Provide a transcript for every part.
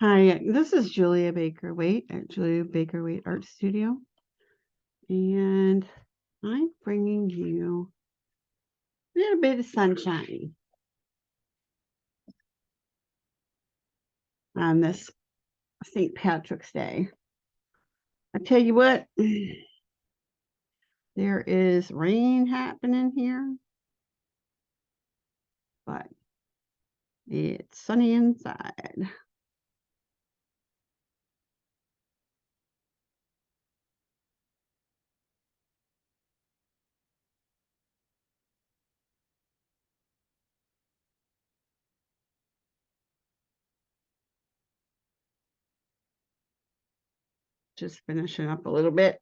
Hi, this is Julia Baker-Waite at Julia Baker-Waite Art Studio, and I'm bringing you a little bit of sunshine on this St. Patrick's Day. I tell you what, there is rain happening here, but it's sunny inside. Just finishing up a little bit.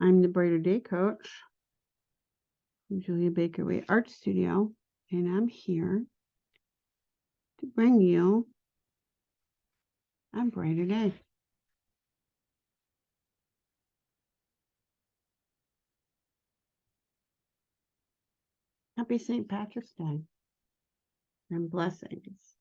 I'm the Brighter Day Coach from Julia Baker-Waite Art Studio, and I'm here to bring you a brighter day. Happy St. Patrick's Day and blessings.